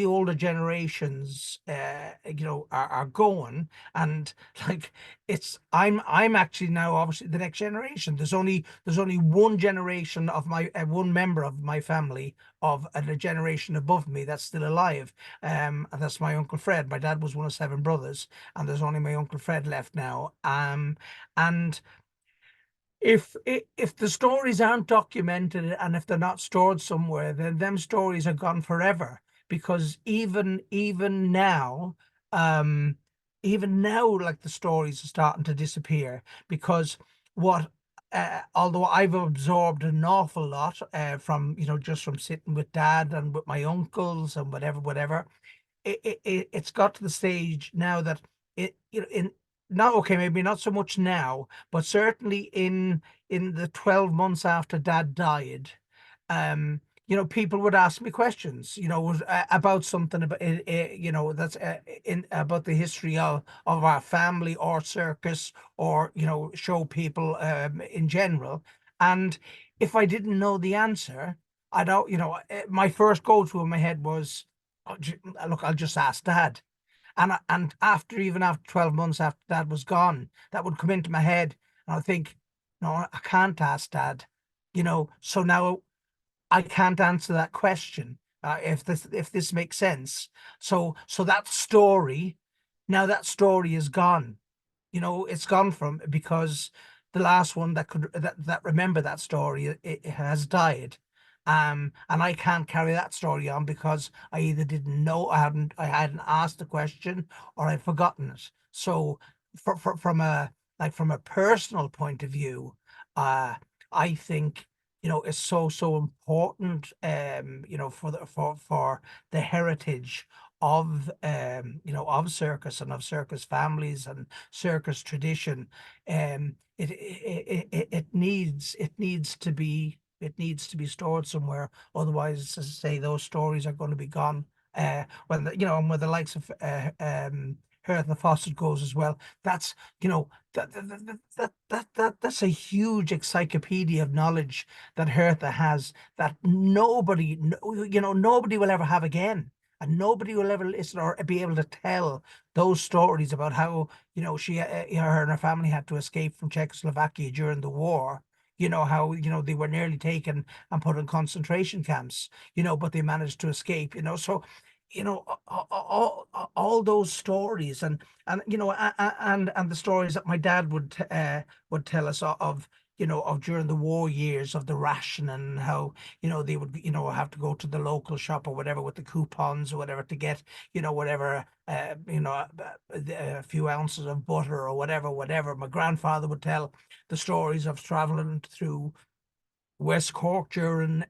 older generations are going, and like I'm actually now obviously the next generation. There's only one generation of my one member of my family of a generation above me that's still alive. And that's my Uncle Fred. My dad was one of 7 brothers, and there's only my Uncle Fred left now. And if the stories aren't documented, and if they're not stored somewhere, then them stories are gone forever. Because even now, like the stories are starting to disappear. Because although I've absorbed an awful lot from just from sitting with Dad and with my uncles and whatever, it's got to the stage now that in not okay, maybe not so much now, but certainly in the 12 months after Dad died, people would ask me questions, about something about that's in about the history of our family or circus, or show people in general. And if I didn't know the answer, I don't, my first go-to in my head was, "Oh, look, I'll just ask Dad." And even after 12 months after Dad was gone, that would come into my head, and I think, no, I can't ask Dad, so now I can't answer that question, if this makes sense. So that story, now that story is gone. It's gone from, because the last one that remember that story, it has died. And I can't carry that story on, because I either didn't know, I hadn't asked the question, or I'd forgotten it. So from a personal point of view, I think it's so important, for the heritage of of circus, and of circus families and circus tradition. It needs to be stored somewhere. Otherwise, as I say, those stories are going to be gone. When when the likes of Hertha Fawcett goes as well, that's that's a huge encyclopedia of knowledge that Hertha has, that nobody will ever have again. And nobody will ever listen or be able to tell those stories about how she her and her family had to escape from Czechoslovakia during the war. How they were nearly taken and put in concentration camps, but they managed to escape. So all those stories, and and the stories that my dad would tell us of during the war years, of the ration, and how they would have to go to the local shop or whatever with the coupons or whatever to get whatever a few ounces of butter or whatever. My grandfather would tell the stories of traveling through West Cork during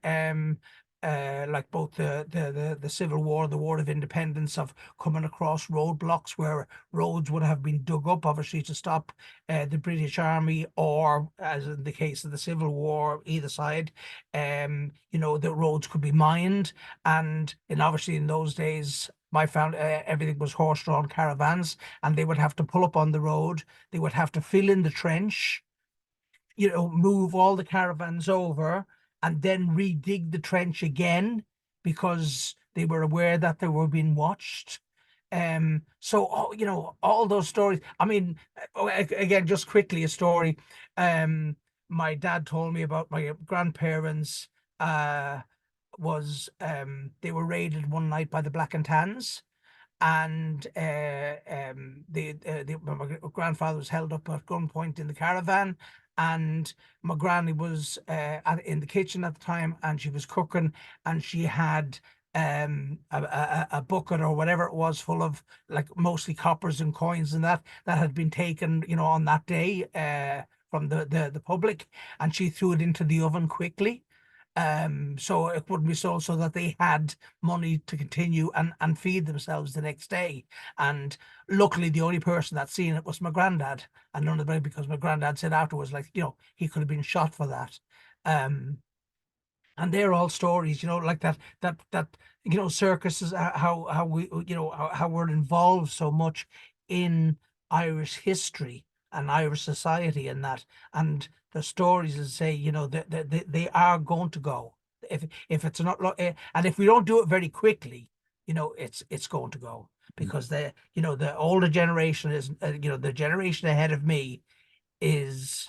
like both the Civil War, the War of Independence, of coming across roadblocks where roads would have been dug up, obviously, to stop the British Army, or as in the case of the Civil War, either side, the roads could be mined. And obviously in those days, my family, everything was horse-drawn caravans, and they would have to pull up on the road. They would have to fill in the trench, move all the caravans over, and then redig the trench again, because they were aware that they were being watched. So all those stories. I mean, again, just quickly, a story. My dad told me about my grandparents. They were raided one night by the Black and Tans, and my grandfather was held up at gunpoint in the caravan, and my granny was in the kitchen at the time, and she was cooking, and she had a bucket or whatever it was full of, like, mostly coppers and coins, and that had been taken on that day from the public, and she threw it into the oven quickly. So it wouldn't be sold, so that they had money to continue and feed themselves the next day. And luckily, the only person that seen it was my granddad, and none of the, because my granddad said afterwards, like, he could have been shot for that. And they're all stories, you know, like that you know, circuses, how we, you know, how we're involved so much in Irish history and Irish society, and that, and the stories that say, you know, that they are going to go, if it's not, and if we don't do it very quickly, you know, it's going to go, because the, you know, the older generation is, you know, the generation ahead of me is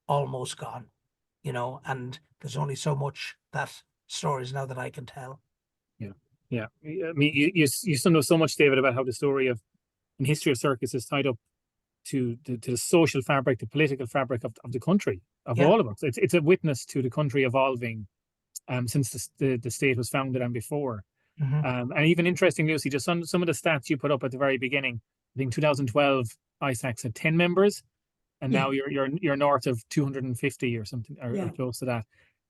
almost gone, you know, and there's only so much that stories now that I can tell. Yeah. I mean, you still know so much, David, about how the story of and history of circus is tied up to the social fabric, the political fabric of the country, of Yeah. all of us. It's a witness to the country evolving since the state was founded and before. Mhm. And even interesting, Lucy, just some of the stats you put up at the very beginning. I think 2012 ISACS had 10 members, and Yeah. now you're north of 250 or something, or Yeah. close to that.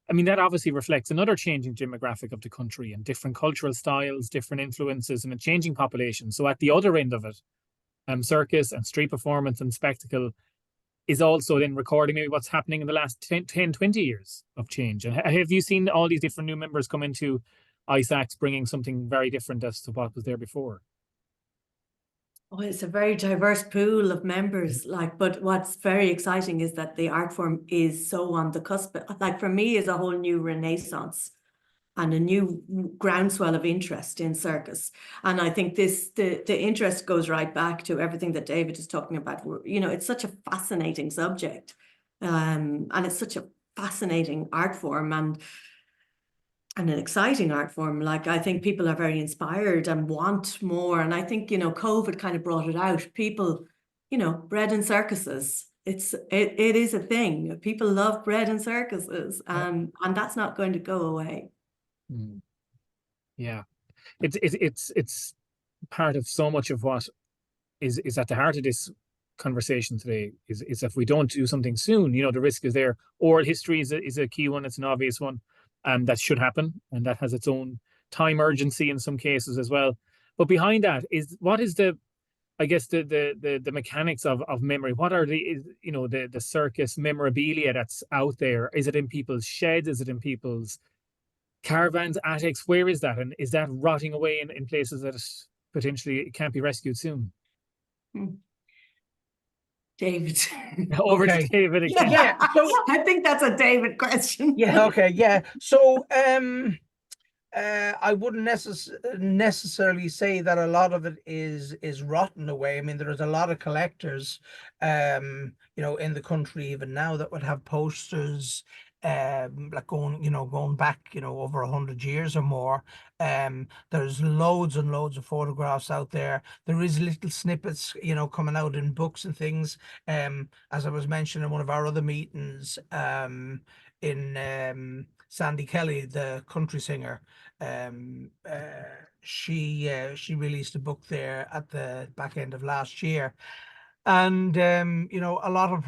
I mean, that obviously reflects another changing demographic of the country and different cultural styles, different influences, and a changing population. So at the other end of it, circus and street performance and spectacle is also then recording maybe what's happening in the last 10, 20 years of change. And have you seen all these different new members come into ISACS bringing something very different as to what was there before? Oh, it's a very diverse pool of members, like, but what's very exciting is that the art form is so on the cusp. Like, for me, is a whole new renaissance and a new groundswell of interest in circus. And I think the interest goes right back to everything that David is talking about. You know, it's such a fascinating subject, and it's such a fascinating art form, and an exciting art form. Like, I think people are very inspired and want more. And I think, you know, COVID kind of brought it out. People, you know, bread and circuses. It is a thing. People love bread and circuses, and that's not going to go away. Yeah, it's part of so much of what is at the heart of this conversation today. Is if we don't do something soon, you know, the risk is there. Oral history is a key one. It's an obvious one, and that should happen, and that has its own time urgency in some cases as well. But behind that is what is the, I guess, the mechanics of memory. What are you know, the circus memorabilia that's out there? Is it in people's sheds? Is it in people's caravans, attics? Where is that? And is that rotting away in places that potentially it can't be rescued soon? David. Over to Okay. David again. Yeah. So I think that's a David question. yeah. Okay. Yeah. So I wouldn't necessarily say that a lot of it is rotten away. I mean, there's a lot of collectors, you know, in the country even now that would have posters, like going back, you know, over 100 years or more. There's loads and loads of photographs out there. There is little snippets, you know, coming out in books and things. As I was mentioning in one of our other meetings, in Sandy Kelly, the country singer, she released a book there at the back end of last year, and you know, a lot of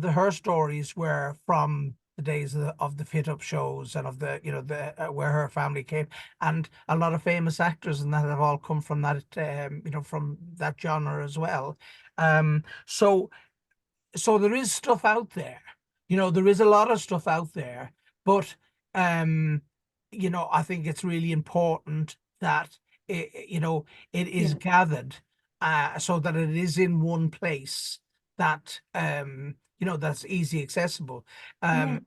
her stories were from the days of the fit up shows and of the, you know, the where her family came, and a lot of famous actors and that have all come from that, you know, from that genre as well. So there is stuff out there, you know, there is a lot of stuff out there, but you know, I think it's really important that you know, it is gathered, so that it is in one place that you know, that's easy accessible, and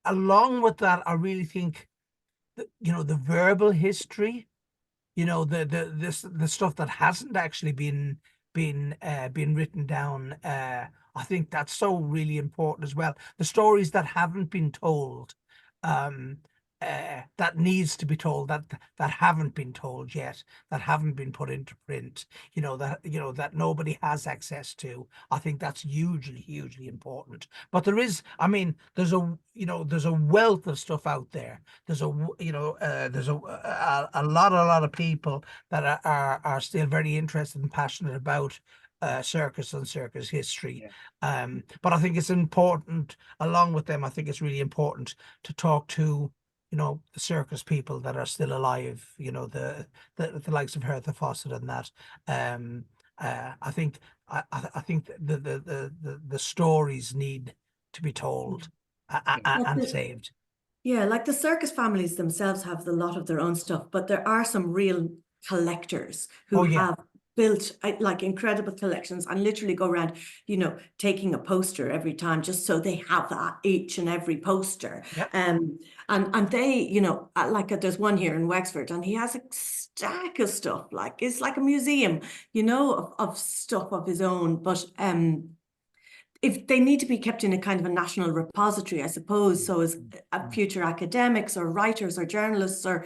along with that, I really think that, you know, the verbal history, you know, the stuff that hasn't actually been written down, I think that's so really important as well. The stories that haven't been told, that needs to be told, that haven't been told yet, that haven't been put into print, you know, that nobody has access to. I think that's hugely important. But there is, I mean, there's a wealth of stuff out there. There's a lot of people that are still very interested and passionate about circus and circus history. But I think it's important, along with them, I think it's really important to talk to, you know, the circus people that are still alive, you know, the likes of Hertha Fawcett and that. I think the stories need to be told and saved. Yeah, like the circus families themselves have a lot of their own stuff, but there are some real collectors who Oh, yeah. have built like incredible collections and literally go around, taking a poster every time just so they have that each and every poster. Yep. And they, like there's one here in Wexford, and he has a stack of stuff, like it's like a museum, of stuff of his own. But if they need to be kept in a kind of a national repository, I suppose, so as future academics or writers or journalists or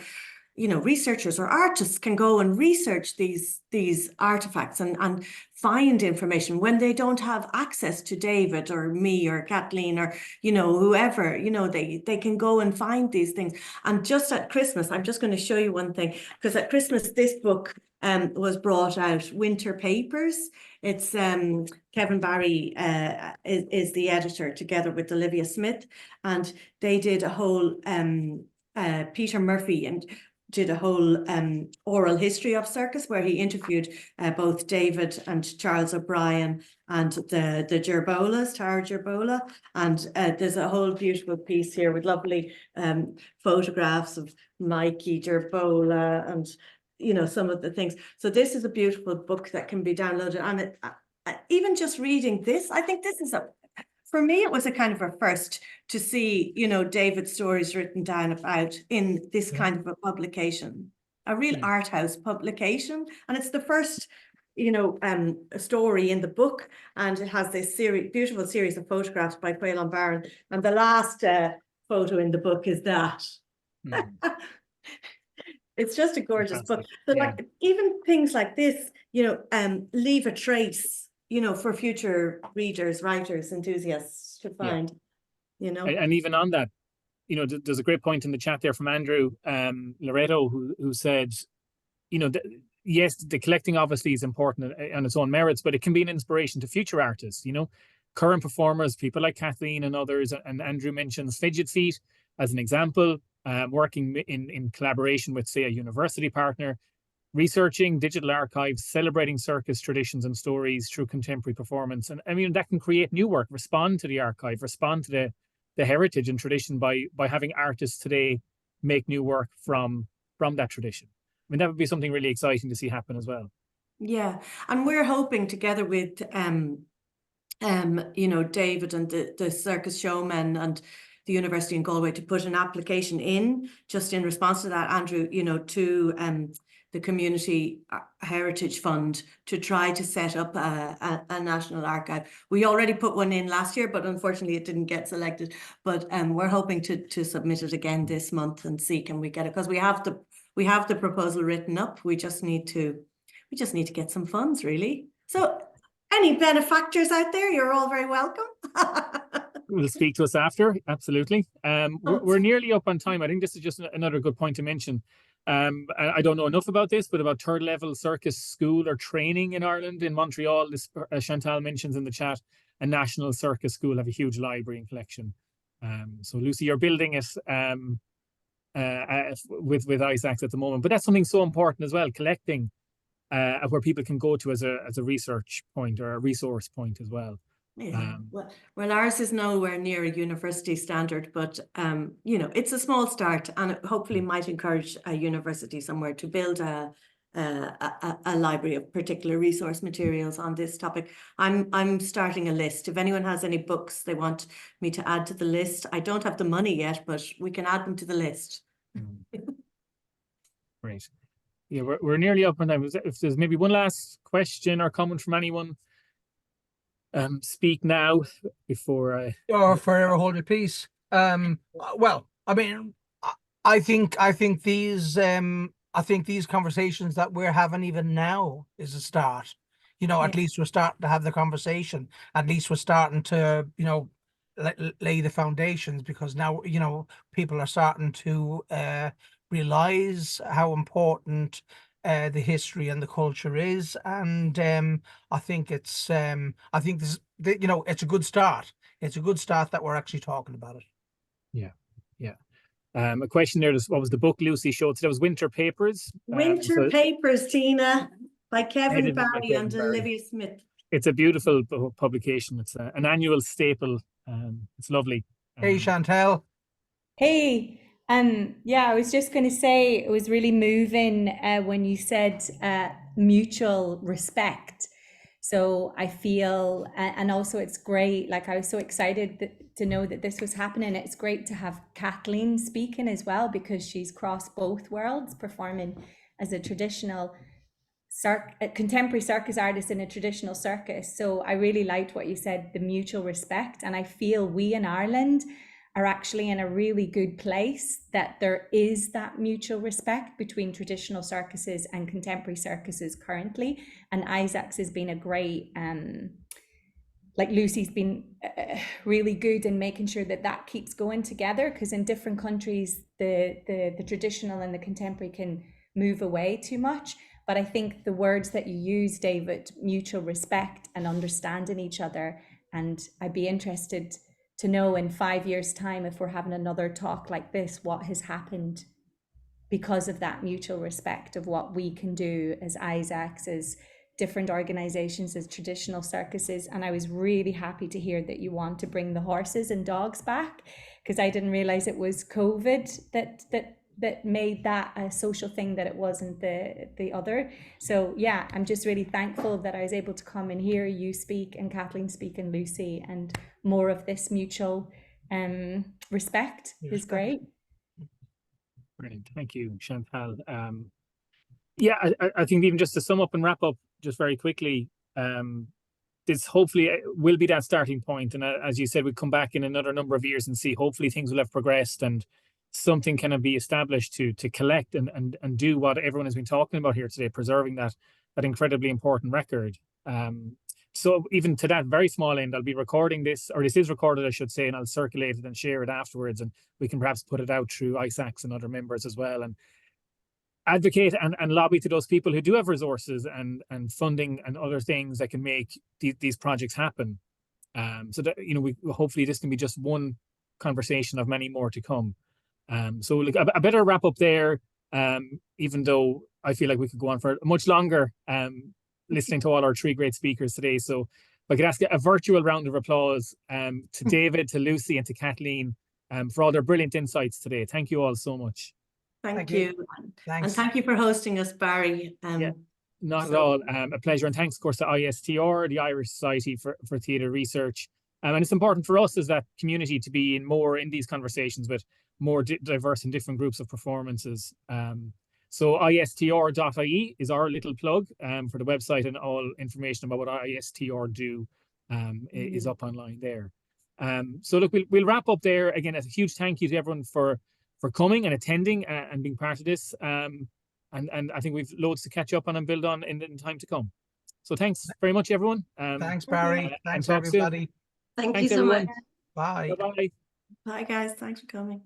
researchers or artists can go and research these artifacts and find information when they don't have access to David or me or Kathleen or whoever, they can go and find these things. And just at Christmas, I'm just going to show you one thing, because at Christmas this book was brought out, Winter Papers. It's Kevin Barry is the editor, together with Olivia Smith, and they did a whole Peter Murphy and did a whole oral history of circus, where he interviewed both David and Charles O'Brien and the Gerbolas, Tara Gerbola. And there's a whole beautiful piece here with lovely photographs of Mikey Gerbola and some of the things. So this is a beautiful book that can be downloaded. And even just reading this, I think this is for me, it was a kind of a first to see, David's stories written down about in this kind of a publication, a real art house publication. And it's the first, story in the book. And it has this beautiful series of photographs by Quayle Barron. And the last photo in the book is that. It's just a gorgeous book. So like even things like this, leave a trace, for future readers, writers, enthusiasts to find, And even on that, there's a great point in the chat there from Andrew Loreto, who said, yes, the collecting obviously is important on its own merits, but it can be an inspiration to future artists, current performers, people like Kathleen and others. And Andrew mentions Fidget Feet as an example, working in collaboration with, say, a university partner, researching digital archives, celebrating circus traditions and stories through contemporary performance. And I mean, that can create new work, respond to the archive, respond to the heritage and tradition by having artists today make new work from that tradition. I mean, that would be something really exciting to see happen as well. Yeah, and we're hoping, together with David and the circus showmen and the University in Galway, to put an application in, just in response to that, Andrew, to the Community Heritage Fund, to try to set up a national archive. We already put one in last year, but unfortunately it didn't get selected. But we're hoping to submit it again this month and see, can we get it, because we have the proposal written up. We just need to get some funds, really. So any benefactors out there, you're all very welcome. Will speak to us after, absolutely. We're nearly up on time. I think this is just another good point to mention. I don't know enough about this, but about third level circus school or training in Ireland, in Montreal, this Chantal mentions in the chat, a national circus school have a huge library and collection. So Lucy, you're building it with ISACS at the moment, but that's something so important as well, collecting where people can go to as a research point or a resource point as well. Yeah, well, ours is nowhere near a university standard, but it's a small start, and it hopefully might encourage a university somewhere to build a library of particular resource materials on this topic. I'm starting a list. If anyone has any books they want me to add to the list, I don't have the money yet, but we can add them to the list. Great. Yeah, we're nearly up on time. If there's maybe one last question or comment from anyone, speak now before I. Or forever hold your peace. Well, I mean, I think these conversations that we're having even now is a start. At least we're starting to have the conversation. At least we're starting to, lay the foundations, because now, people are starting to realize how important the history and the culture is, and I think it's this, it's a good start. It's a good start that we're actually talking about it. Yeah. A question there is, what was the book Lucy showed today? It was Winter Papers. Winter Papers, Tina, by Kevin Barry and Barry. Olivia Smith. It's a beautiful publication. It's an annual staple. It's lovely. Hey, Chantal. Hey, yeah, I was just going to say it was really moving when you said mutual respect. So I feel, and also it's great. Like I was so excited to know that this was happening. It's great to have Kathleen speaking as well because she's crossed both worlds, performing as a traditional a contemporary circus artist in a traditional circus. So I really liked what you said, the mutual respect. And I feel we in Ireland are actually in a really good place that there is that mutual respect between traditional circuses and contemporary circuses currently. And ISACS has been a great, like Lucy's been really good in making sure that that keeps going together, because in different countries, the traditional and the contemporary can move away too much. But I think the words that you use, David, mutual respect and understanding each other. And I'd be interested to know in 5 years' time, if we're having another talk like this, what has happened because of that mutual respect of what we can do as ISACS, as different organizations, as traditional circuses. And I was really happy to hear that you want to bring the horses and dogs back, because I didn't realize it was COVID that made that a social thing, that it wasn't the other. So yeah, I'm just really thankful that I was able to come and hear you speak and Kathleen speak and Lucy, and more of this mutual respect is great. Brilliant. Thank you, Chantal. Yeah, I think even just to sum up and wrap up just very quickly, this hopefully will be that starting point. And as you said, we'll come back in another number of years and see, hopefully things will have progressed and something can be established to collect and do what everyone has been talking about here today, preserving that incredibly important record. So even to that very small end, I'll be recording this, or this is recorded, I should say, and I'll circulate it and share it afterwards, and we can perhaps put it out through ISACS and other members as well, and advocate and lobby to those people who do have resources and funding and other things that can make these projects happen. So that, you know, we hopefully this can be just one conversation of many more to come. So look, I better wrap up there, even though I feel like we could go on for much longer, listening to all our three great speakers today. So if I could ask a virtual round of applause to David, to Lucy, and to Kathleen for all their brilliant insights today. Thank you all so much. Thank you. Thanks. And thank you for hosting us, Barry. Yeah, not at all. A pleasure. And thanks, of course, to ISTR, the Irish Society for Theatre Research. And it's important for us as that community to be in these conversations with more diverse and different groups of performances. So istr.ie is our little plug for the website, and all information about what ISTR do is up online there. So look, we'll wrap up there. Again, a huge thank you to everyone for coming and attending and being part of this. And I think we've loads to catch up on and build on in time to come. So thanks very much, everyone. Thanks, Barry. Thanks, everybody. Thank Thanks, you so everyone. much. Bye. Bye-bye. Bye, guys. Thanks for coming.